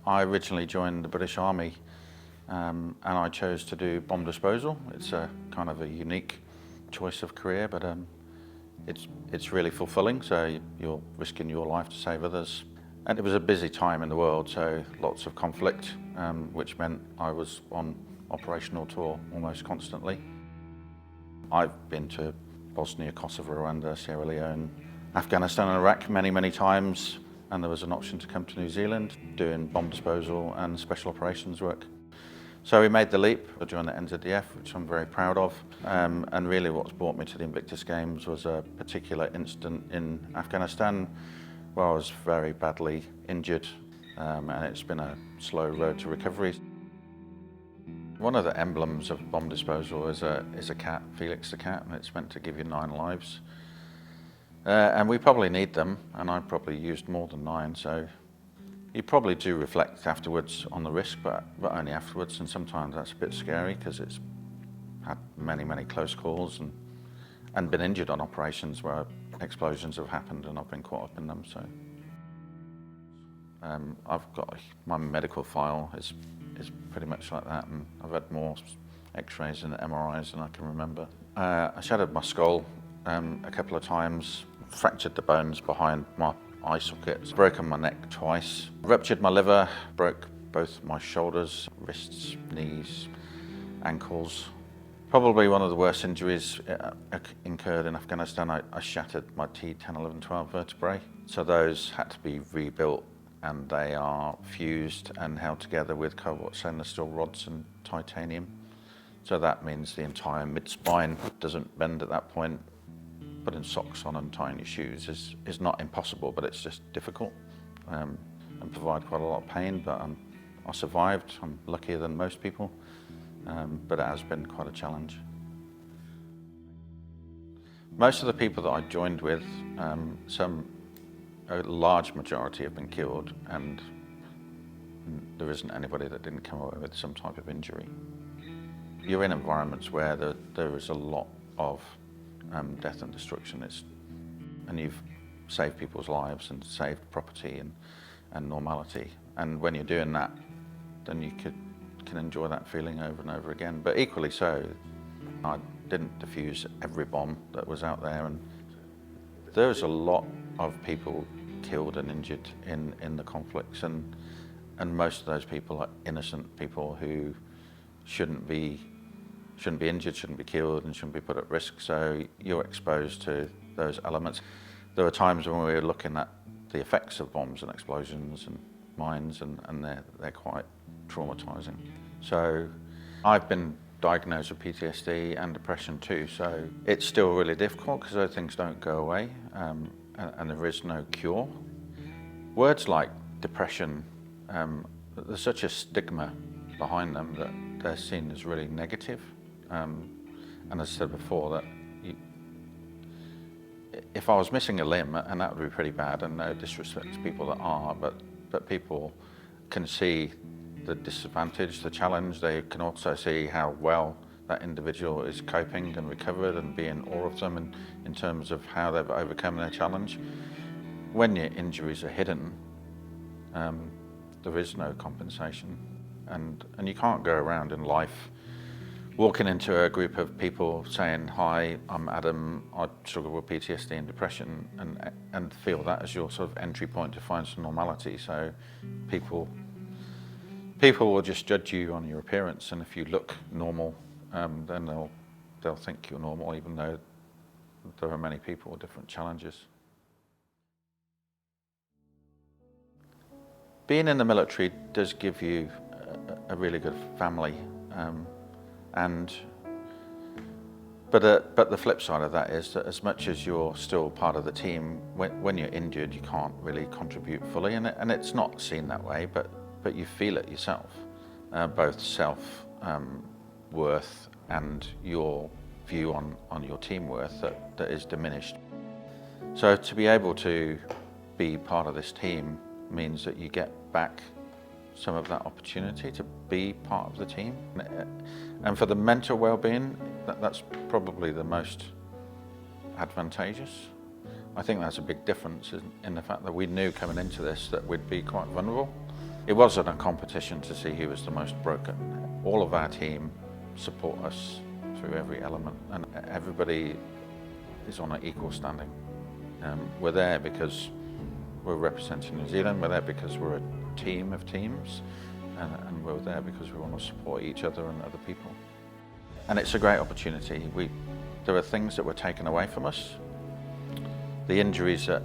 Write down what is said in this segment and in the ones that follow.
I originally joined the British Army and I chose to do bomb disposal. It's a kind of a unique choice of career, but it's really fulfilling, so you're risking your life to save others. And it was a busy time in the world, so lots of conflict, which meant I was on operational tour almost constantly. I've been to Bosnia, Kosovo, Rwanda, Sierra Leone, Afghanistan and Iraq many times, and there was an option to come to New Zealand doing bomb disposal and special operations work. So we made the leap. I joined the NZDF, which I'm very proud of, and really what's brought me to the Invictus Games was a particular incident in Afghanistan where I was very badly injured, and it's been a slow road to recovery. One of the emblems of bomb disposal is a cat, Felix the cat, and it's meant to give you 9 lives. And we probably need them, and I probably used more than 9, so you probably do reflect afterwards on the risk, but only afterwards, and sometimes that's a bit scary because it's had many close calls and been injured on operations where explosions have happened and I've been caught up in them. So I've got my medical file is pretty much like that, and I've had more X-rays and MRIs than I can remember. I shattered my skull a couple of times, fractured the bones behind my eye sockets, broken my neck twice, ruptured my liver, broke both my shoulders, wrists, knees, ankles. Probably one of the worst injuries incurred in Afghanistan. I shattered my T10, 11, 12 vertebrae. So those had to be rebuilt, and they are fused and held together with cobalt stainless steel rods and titanium. So that means the entire mid-spine doesn't bend at that point. Putting socks on and tying your shoes is not impossible, but it's just difficult and provide quite a lot of pain, but I survived. I'm luckier than most people, but it has been quite a challenge. Most of the people that I joined with, a large majority have been killed, and there isn't anybody that didn't come away with some type of injury. You're in environments where there is a lot of death and destruction, and you've saved people's lives and saved property and normality. And when you're doing that, then you can enjoy that feeling over and over again. But equally so, I didn't defuse every bomb that was out there, and there was a lot of people killed and injured in the conflicts, and most of those people are innocent people who shouldn't be injured, shouldn't be killed, and shouldn't be put at risk. So you're exposed to those elements. There were times when we were looking at the effects of bombs and explosions and mines, and they're quite traumatizing. So I've been diagnosed with PTSD and depression too, so it's still really difficult because those things don't go away, and there is no cure. Words like depression, there's such a stigma behind them that they're seen as really negative. And as I said before, that if I was missing a limb, and that would be pretty bad, and no disrespect to people that are, but people can see the disadvantage, the challenge. They can also see how well that individual is coping and recovered, and be in awe of them in terms of how they've overcome their challenge. When your injuries are hidden, there is no compensation, and you can't go around in life walking into a group of people saying, "Hi, I'm Adam, I struggle with PTSD and depression," and feel that as your sort of entry point to find some normality. So people will just judge you on your appearance, and if you look normal, then they'll think you're normal, even though there are many people with different challenges. Being in the military does give you a really good family. But the flip side of that is that as much as you're still part of the team, when you're injured, you can't really contribute fully, and it's not seen that way, but you feel it yourself, both self worth and your view on your team worth that is diminished. So to be able to be part of this team means that you get back some of that opportunity to be part of the team. And for the mental well-being, that's probably the most advantageous. I think that's a big difference in the fact that we knew coming into this that we'd be quite vulnerable, It wasn't a competition to see who was the most broken. All of our team support us through every element, and everybody is on an equal standing. We're there because we're representing New Zealand, we're there because we're a team of teams, and we're there because we want to support each other and other people. And it's a great opportunity. There are things that were taken away from us. The injuries that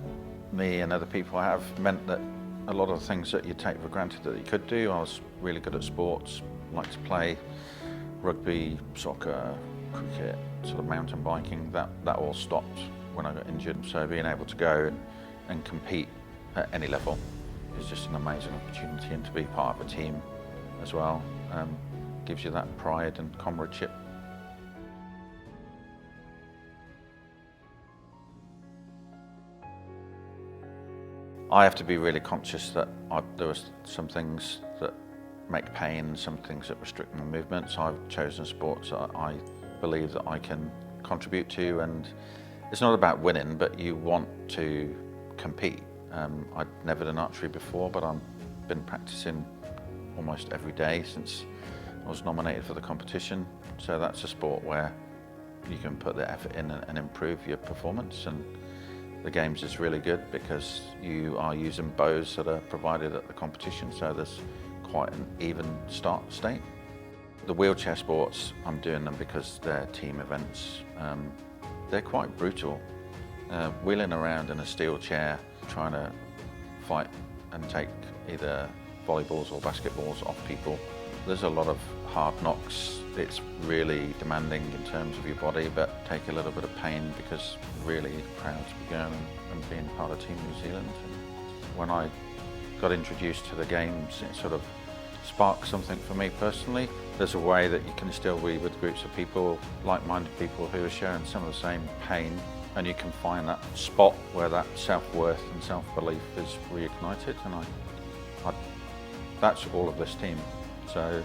me and other people have meant that a lot of the things that you take for granted that you could do. I was really good at sports, liked to play rugby, soccer, cricket, sort of mountain biking. That all stopped when I got injured. So being able to go and compete at any level is just an amazing opportunity, and to be part of a team as well gives you that pride and comradeship. I have to be really conscious that there are some things that make pain, some things that restrict my movement. So I've chosen sports that I believe that I can contribute to, and it's not about winning, but you want to compete. I'd never done archery before, but I've been practicing almost every day since I was nominated for the competition. So that's a sport where you can put the effort in and improve your performance. And the Games is really good because you are using bows that are provided at the competition, so there's quite an even start state. The wheelchair sports, I'm doing them because they're team events. They're quite brutal. Wheeling around in a steel chair, trying to fight and take either volleyballs or basketballs off people. There's a lot of hard knocks. It's really demanding in terms of your body, but take a little bit of pain because really proud to be going and being part of Team New Zealand. And when I got introduced to the Games, it sort of sparked something for me personally. There's a way that you can still be with groups of people, like-minded people who are sharing some of the same pain, and you can find that spot where that self-worth and self-belief is reignited, and that's all of this team. So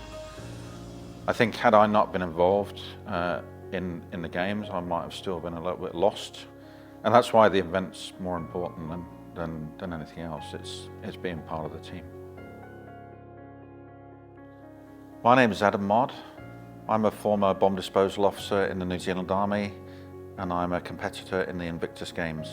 I think had I not been involved in the Games, I might have still been a little bit lost, and that's why the event's more important than anything else. It's being part of the team. My name is Adam Mod. I'm a former bomb disposal officer in the New Zealand Army, and I'm a competitor in the Invictus Games.